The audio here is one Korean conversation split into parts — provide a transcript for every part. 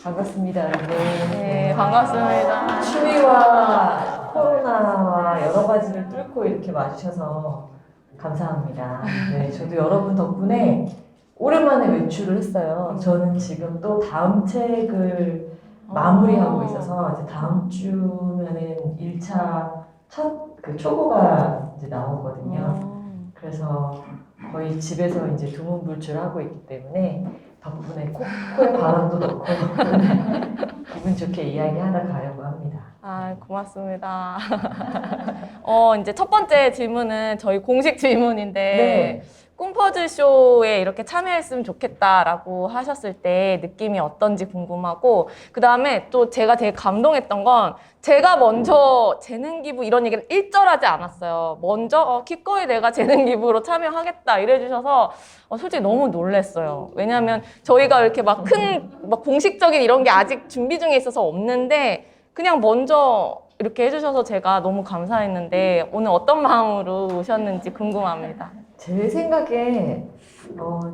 반갑습니다, 여러분. 네, 반갑습니다. 추위와 코로나와 여러 가지를 뚫고 이렇게 와주셔서 감사합니다. 네, 저도 여러분 덕분에 오랜만에 외출을 했어요. 저는 지금 또 다음 책을 마무리하고 있어서 이제 다음 주면은 1차 첫 그 초고가 이제 나오거든요. 그래서 거의 집에서 이제 두문불출하고 있기 때문에 덕분에 코에 바람도 넣고 기분 좋게 이야기하다 가려고 합니다. 아, 고맙습니다. 이제 첫 번째 질문은 저희 공식 질문인데, 네. 꿈퍼즐 쇼에 이렇게 참여했으면 좋겠다라고 하셨을 때 느낌이 어떤지 궁금하고, 그 다음에 또 제가 되게 감동했던 건 제가 먼저 재능 기부 이런 얘기를 일절하지 않았어요. 먼저 기꺼이 내가 재능 기부로 참여하겠다 이래주셔서 솔직히 너무 놀랐어요. 왜냐하면 저희가 이렇게 막 공식적인 이런 게 아직 준비 중에 있어서 없는데 그냥 먼저 이렇게 해주셔서 제가 너무 감사했는데 오늘 어떤 마음으로 오셨는지 궁금합니다. 제 생각에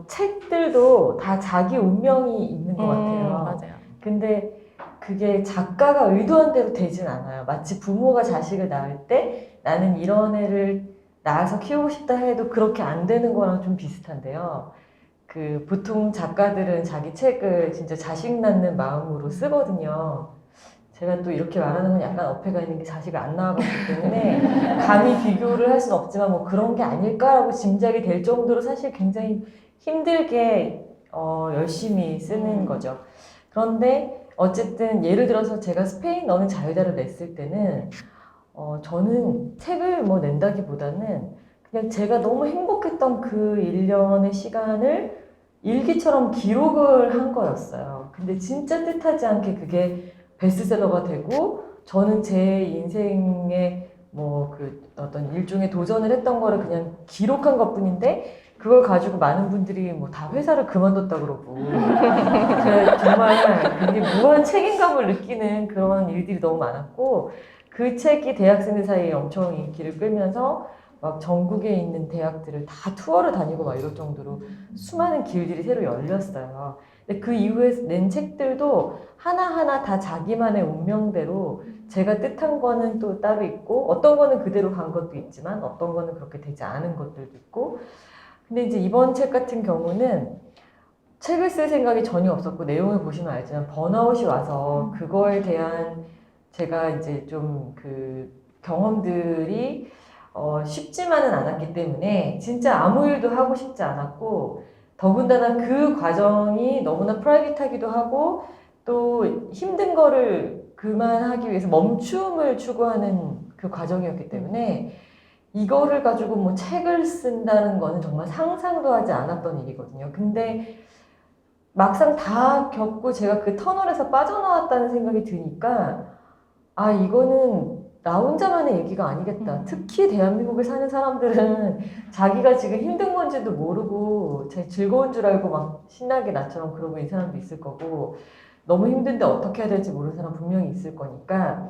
책들도 다 자기 운명이 있는 것 같아요. 맞아요. 근데 그게 작가가 의도한 대로 되진 않아요. 마치 부모가 자식을 낳을 때 나는 이런 애를 낳아서 키우고 싶다 해도 그렇게 안 되는 거랑 좀 비슷한데요. 보통 작가들은 자기 책을 진짜 자식 낳는 마음으로 쓰거든요. 제가 또 이렇게 말하는 건 약간 어폐가 있는 게 자식을 안 낳아봤기 때문에 감히 비교를 할 수는 없지만 뭐 그런 게 아닐까라고 짐작이 될 정도로 사실 굉장히 힘들게 열심히 쓰는 거죠. 그런데 어쨌든 예를 들어서 제가 스페인어는 자유다를 냈을 때는 저는 책을 뭐 낸다기보다는 그냥 제가 너무 행복했던 그 1년의 시간을 일기처럼 기록을 한 거였어요. 근데 진짜 뜻하지 않게 그게 베스트셀러가 되고 저는 제 인생에 어떤 일종의 도전을 했던 거를 그냥 기록한 것 뿐인데 그걸 가지고 많은 분들이 뭐 다 회사를 그만뒀다 그러고 정말 그게 무한 책임감을 느끼는 그런 일들이 너무 많았고 그 책이 대학생들 사이에 엄청 인기를 끌면서 막 전국에 있는 대학들을 다 투어를 다니고 막 이럴 정도로 수많은 길들이 새로 열렸어요. 근데 그 이후에 낸 책들도 하나하나 다 자기만의 운명대로 제가 뜻한 거는 또 따로 있고 어떤 거는 그대로 간 것도 있지만 어떤 거는 그렇게 되지 않은 것들도 있고 근데 이제 이번 책 같은 경우는 책을 쓸 생각이 전혀 없었고 내용을 보시면 알지만 번아웃이 와서 그거에 대한 제가 이제 좀 경험들이 쉽지만은 않았기 때문에 진짜 아무 일도 하고 싶지 않았고 더군다나 그 과정이 너무나 프라이빗하기도 하고 또 힘든 거를 그만하기 위해서 멈춤을 추구하는 그 과정이었기 때문에 이거를 가지고 뭐 책을 쓴다는 거는 정말 상상도 하지 않았던 일이거든요. 근데 막상 다 겪고 제가 그 터널에서 빠져나왔다는 생각이 드니까 아 이거는 나 혼자만의 얘기가 아니겠다. 특히 대한민국에 사는 사람들은 자기가 지금 힘든 건지도 모르고 제 즐거운 줄 알고 막 신나게 나처럼 그러고 있는 사람도 있을 거고 너무 힘든데 어떻게 해야 될지 모르는 사람 분명히 있을 거니까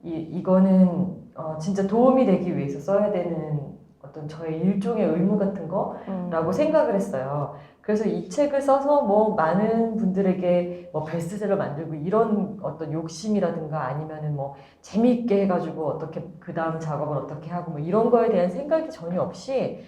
이거는 진짜 도움이 되기 위해서 써야 되는 어떤 저의 일종의 의무 같은 거라고 생각을 했어요. 그래서 이 책을 써서 뭐 많은 분들에게 뭐 베스트셀러 만들고 이런 어떤 욕심이라든가 아니면은 뭐 재미있게 해가지고 어떻게 그 다음 작업을 어떻게 하고 뭐 이런 거에 대한 생각이 전혀 없이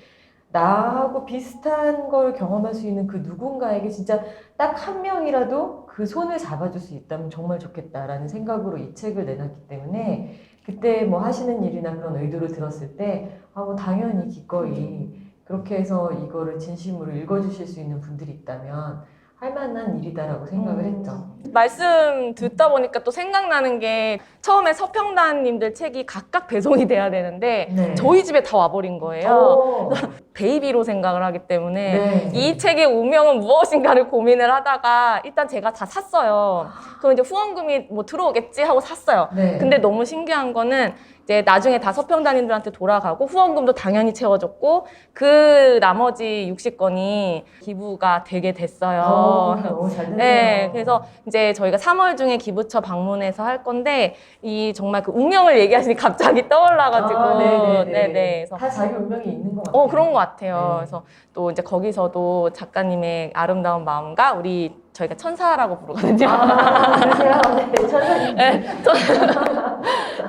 나하고 비슷한 걸 경험할 수 있는 그 누군가에게 진짜 딱 한 명이라도 그 손을 잡아줄 수 있다면 정말 좋겠다라는 생각으로 이 책을 내놨기 때문에 그때 뭐 하시는 일이나 그런 의도를 들었을 때 뭐 당연히 기꺼이 그렇게 해서 이거를 진심으로 읽어주실 수 있는 분들이 있다면 할 만한 일이다라고 생각을 했죠. 말씀 듣다 보니까 또 생각나는 게 처음에 서평단님들 책이 각각 배송이 돼야 되는데 네. 저희 집에 다 와버린 거예요. 베이비로 생각을 하기 때문에 네. 이 책의 운명은 무엇인가를 고민을 하다가 일단 제가 다 샀어요. 그럼 이제 후원금이 뭐 들어오겠지 하고 샀어요. 네. 근데 너무 신기한 거는 이제 나중에 다 서평단님들한테 돌아가고 후원금도 당연히 채워줬고 그 나머지 60건이 기부가 되게 됐어요. 너무 잘 됐네요. 네, 그래서 이제 저희가 3월 중에 기부처 방문해서 할 건데 이 정말 그 운명을 얘기하시니 갑자기 떠올라가지고 네네. 그래서 다 자기 운명이 있는 것 같아요. 그런 것 같아요. 네. 그래서 또 이제 거기서도 작가님의 아름다운 마음과 우리 저희가 천사라고 부르거든요. 그러세요? 네, 천사님. 네,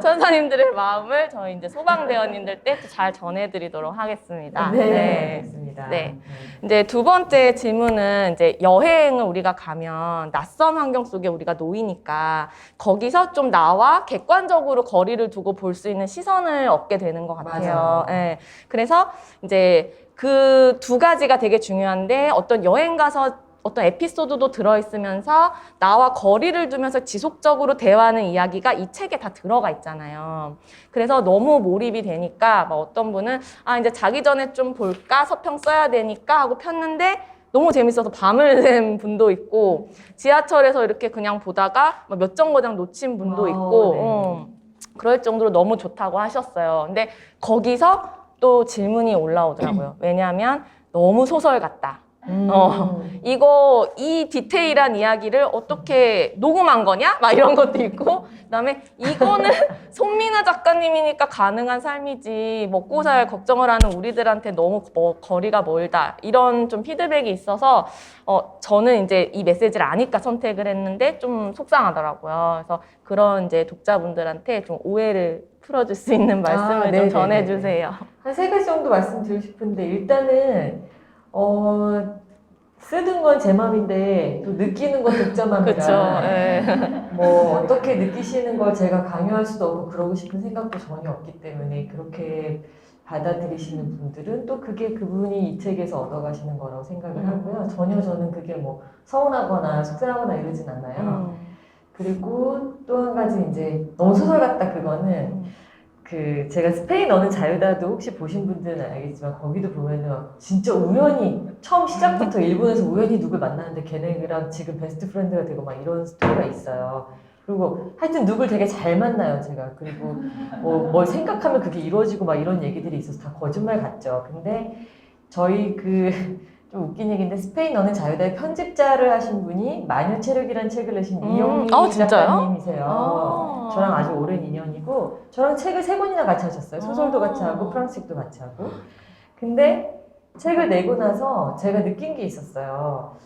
천사님들의 마음을 저희 이제 소방대원님들 때 잘 전해드리도록 하겠습니다. 네, 좋습니다. 네. 이제 두 번째 질문은 이제 여행을 우리가 가면 낯선 환경 속에 우리가 놓이니까 거기서 좀 나와 객관적으로 거리를 두고 볼 수 있는 시선을 얻게 되는 것 같아요. 맞아요. 네. 그래서 이제 그 두 가지가 되게 중요한데 어떤 여행 가서 어떤 에피소드도 들어있으면서 나와 거리를 두면서 지속적으로 대화하는 이야기가 이 책에 다 들어가 있잖아요. 그래서 너무 몰입이 되니까 막 어떤 분은 이제 자기 전에 좀 볼까? 서평 써야 되니까 하고 폈는데 너무 재밌어서 밤을 샌 분도 있고 지하철에서 이렇게 그냥 보다가 몇 정거장 놓친 분도 있고 네. 그럴 정도로 너무 좋다고 하셨어요. 근데 거기서 또 질문이 올라오더라고요. 왜냐하면 너무 소설 같다. 이 디테일한 이야기를 어떻게 녹음한 거냐? 막 이런 것도 있고, 그다음에 이거는 손민아 작가님이니까 가능한 삶이지, 먹고 살 걱정을 하는 우리들한테 너무 거리가 멀다. 이런 좀 피드백이 있어서, 저는 이제 이 메시지를 아니까 선택을 했는데 좀 속상하더라고요. 그래서 그런 이제 독자분들한테 좀 오해를 풀어줄 수 있는 말씀을 좀 전해주세요. 한 세 가지 정도 말씀드리고 싶은데, 일단은, 쓰는 건 제 맘인데, 또 느끼는 건 독자 맘이라. 그쵸. 네. 뭐, 어떻게 느끼시는 걸 제가 강요할 수도 없고, 그러고 싶은 생각도 전혀 없기 때문에, 그렇게 받아들이시는 분들은 또 그게 그분이 이 책에서 얻어가시는 거라고 생각을 하고요. 전혀 저는 그게 뭐, 서운하거나 속상하거나 이러진 않아요. 그리고 또 한 가지 이제, 너무 소설 같다, 그거는. 제가 스페인 어는 자유다도 혹시 보신 분들은 알겠지만 거기도 보면은 진짜 우연히 처음 시작부터 일본에서 우연히 누굴 만나는데 걔네랑 지금 베스트 프렌드가 되고 막 이런 스토리가 있어요. 그리고 하여튼 누굴 되게 잘 만나요, 제가. 그리고 뭘 생각하면 그게 이루어지고 막 이런 얘기들이 있어서 다 거짓말 같죠. 근데 저희 좀 웃긴 얘기인데 스페인 어는 자유다의 편집자를 하신 분이 마녀체력이라는 책을 내신 이영미 작가님이세요. 저랑 아주 오랜 인연이고 저랑 책을 3권이나 같이 하셨어요. 소설도 같이 하고 프랑스식도 같이 하고. 근데 책을 내고 나서 제가 느낀 게 있었어요.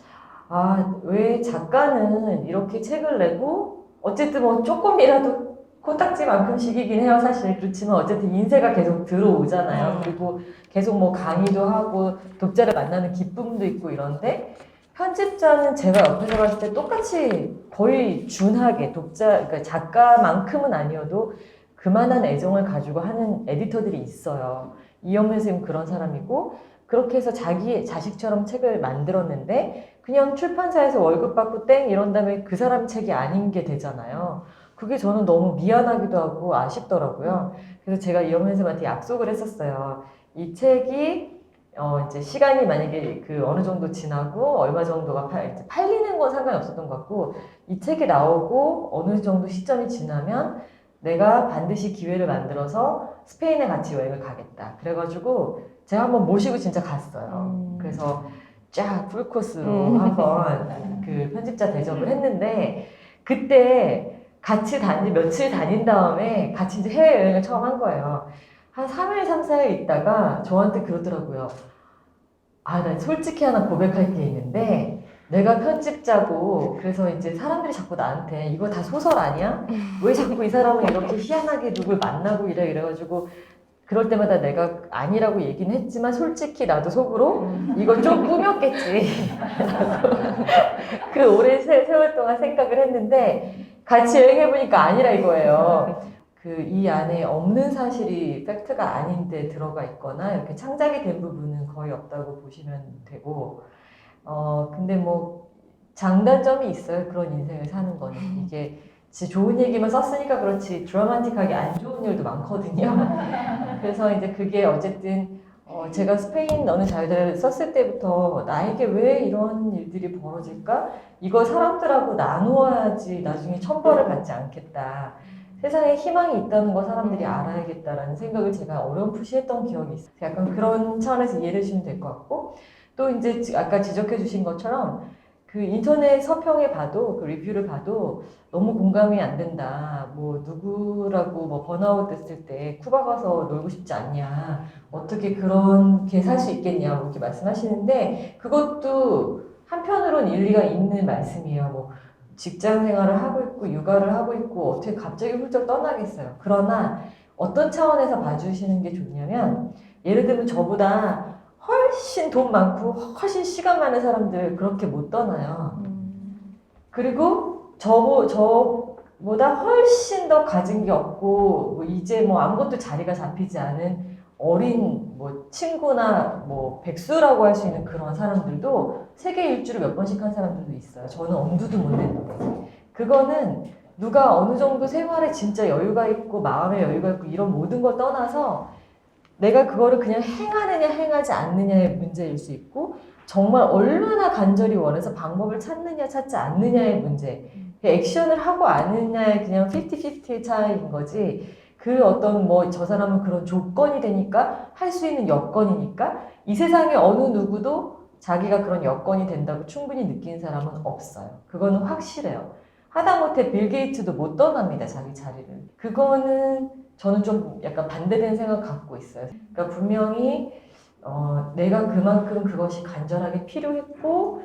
왜 작가는 이렇게 책을 내고 어쨌든 뭐 조금이라도 코딱지만큼씩이긴 해요, 사실. 그렇지만 어쨌든 인쇄가 계속 들어오잖아요. 그리고 계속 뭐 강의도 하고 독자를 만나는 기쁨도 있고 이런데 편집자는 제가 옆에서 봤을 때 똑같이 거의 준하게 그러니까 작가만큼은 아니어도 그만한 애정을 가지고 하는 에디터들이 있어요. 이영민 선생님 그런 사람이고 그렇게 해서 자기 자식처럼 책을 만들었는데 그냥 출판사에서 월급 받고 땡 이런 다음에 그 사람 책이 아닌 게 되잖아요. 그게 저는 너무 미안하기도 하고 아쉽더라고요. 그래서 제가 이영민 선생님한테 약속을 했었어요. 이 책이 이제 시간이 만약에 어느 정도 지나고 얼마 정도가 팔리는 건 상관이 없었던 것 같고 이 책이 나오고 어느 정도 시점이 지나면 내가 반드시 기회를 만들어서 스페인에 같이 여행을 가겠다. 그래가지고 제가 한번 모시고 진짜 갔어요. 그래서 쫙 풀코스로 한번 편집자 대접을 했는데 그때 같이 며칠 다닌 다음에 같이 이제 해외여행을 처음 한 거예요. 한 3일, 3, 4일 있다가 저한테 그러더라고요. 나 솔직히 하나 고백할 게 있는데 내가 편집자고 그래서 이제 사람들이 자꾸 나한테 이거 다 소설 아니야? 왜 자꾸 이 사람은 이렇게 희한하게 누굴 만나고 이래가지고 그럴 때마다 내가 아니라고 얘기는 했지만 솔직히 나도 속으로 이거 좀 꾸몄겠지. 그 오랜 세월 동안 생각을 했는데 같이 여행해보니까 아니라 이거예요. 이 안에 없는 사실이 팩트가 아닌데 들어가 있거나 이렇게 창작이 된 부분은 거의 없다고 보시면 되고 근데 뭐 장단점이 있어요. 그런 인생을 사는 거는. 이게 진짜 좋은 얘기만 썼으니까 그렇지 드라마틱하게 안 좋은 일도 많거든요. 그래서 이제 그게 어쨌든 제가 스페인 어느 자유다를 썼을 때부터 나에게 왜 이런 일들이 벌어질까? 이거 사람들하고 나누어야지 나중에 천벌을 받지 않겠다. 세상에 희망이 있다는 거 사람들이 알아야겠다라는 생각을 제가 어렴풋이 했던 기억이 있어요. 약간 그런 차원에서 이해를 해주시면 될 것 같고 또 이제 아까 지적해 주신 것처럼 인터넷 서평에 봐도 리뷰를 봐도 너무 공감이 안 된다. 뭐 누구라고 뭐 번아웃 됐을 때 쿠바 가서 놀고 싶지 않냐. 어떻게 그렇게 살 수 있겠냐. 뭐 이렇게 말씀하시는데 그것도 한편으론 일리가 있는 말씀이에요. 뭐 직장 생활을 하고 있고 육아를 하고 있고 어떻게 갑자기 훌쩍 떠나겠어요. 그러나 어떤 차원에서 봐주시는 게 좋냐면 예를 들면 저보다 훨씬 돈 많고 훨씬 시간 많은 사람들 그렇게 못 떠나요. 그리고 저보다 훨씬 더 가진 게 없고 뭐 이제 뭐 아무것도 자리가 잡히지 않은 어린 뭐 친구나 뭐 백수라고 할 수 있는 그런 사람들도 세계 일주를 몇 번씩 한 사람들도 있어요. 저는 엄두도 못 냈는데 그거는 누가 어느 정도 생활에 진짜 여유가 있고 마음의 여유가 있고 이런 모든 걸 떠나서 내가 그거를 그냥 행하느냐 행하지 않느냐의 문제일 수 있고 정말 얼마나 간절히 원해서 방법을 찾느냐 찾지 않느냐의 문제 액션을 하고 안 했냐의 그냥 50-50의 차이인 거지 그 어떤 뭐 저 사람은 그런 조건이 되니까 할 수 있는 여건이니까 이 세상에 어느 누구도 자기가 그런 여건이 된다고 충분히 느끼는 사람은 없어요. 그거는 확실해요. 하다못해 빌 게이츠도 못 떠납니다. 자기 자리를. 그거는 저는 좀 약간 반대되는 생각 갖고 있어요. 그러니까 분명히 내가 그만큼 그것이 간절하게 필요했고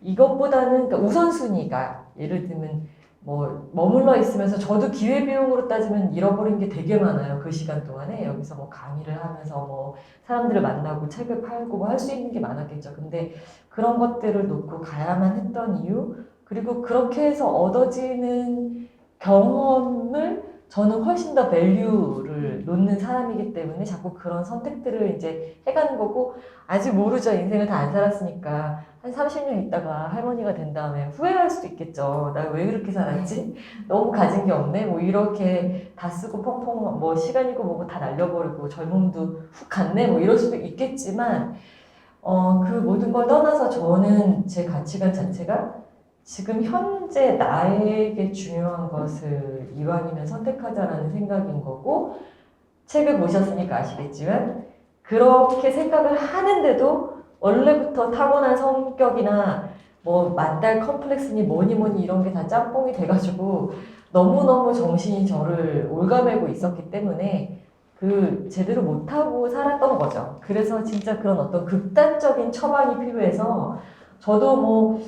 이것보다는 그러니까 우선순위가 예를 들면 뭐 머물러 있으면서 저도 기회비용으로 따지면 잃어버린 게 되게 많아요. 그 시간 동안에 여기서 뭐 강의를 하면서 뭐 사람들을 만나고 책을 팔고 뭐 할 수 있는 게 많았겠죠. 근데 그런 것들을 놓고 가야만 했던 이유 그리고 그렇게 해서 얻어지는 경험을 저는 훨씬 더 밸류를 놓는 사람이기 때문에 자꾸 그런 선택들을 이제 해가는 거고 아직 모르죠. 인생을 다 안 살았으니까 한 30년 있다가 할머니가 된 다음에 후회할 수도 있겠죠. 나 왜 그렇게 살았지? 너무 가진 게 없네? 뭐 이렇게 다 쓰고 펑펑 뭐 시간이고 뭐고 다 날려버리고 젊음도 훅 갔네? 뭐 이럴 수도 있겠지만 그 모든 걸 떠나서 저는 제 가치관 자체가 지금 현재 나에게 중요한 것을 이왕이면 선택하자라는 생각인 거고 책을 보셨으니까 아시겠지만 그렇게 생각을 하는데도 원래부터 타고난 성격이나 뭐 맞달 컴플렉스니 뭐니 이런 게 다 짬뽕이 돼가지고 너무너무 정신이 저를 올가매고 있었기 때문에 그 제대로 못하고 살았던 거죠. 그래서 진짜 그런 어떤 극단적인 처방이 필요해서 저도 뭐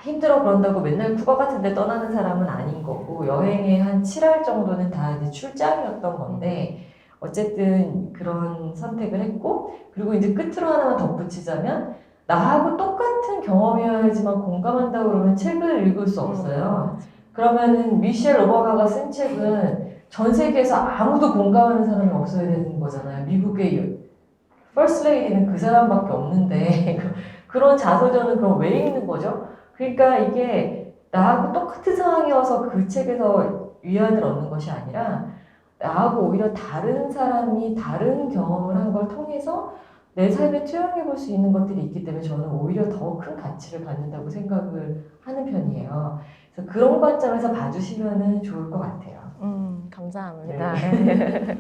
힘들어 그런다고 맨날 국어 같은 데 떠나는 사람은 아닌 거고 여행에 한 7할 정도는 다 이제 출장이었던 건데 어쨌든 그런 선택을 했고 그리고 이제 끝으로 하나만 덧붙이자면 나하고 똑같은 경험이어야지만 공감한다고 그러면 책을 읽을 수 없어요. 그러면은 미셸 오바마가 쓴 책은 전 세계에서 아무도 공감하는 사람이 없어야 되는 거잖아요. 미국의 퍼스트 레이디는 그 사람밖에 없는데 그런 자서전은 그럼 왜 읽는 거죠? 그러니까 이게 나하고 똑같은 상황이어서 그 책에서 위안을 얻는 것이 아니라 나하고 오히려 다른 사람이 다른 경험을 한 걸 통해서 내 삶에 투영해 볼 수 있는 것들이 있기 때문에 저는 오히려 더 큰 가치를 갖는다고 생각을 하는 편이에요. 그래서 그런 관점에서 봐주시면 좋을 것 같아요. 감사합니다. 네.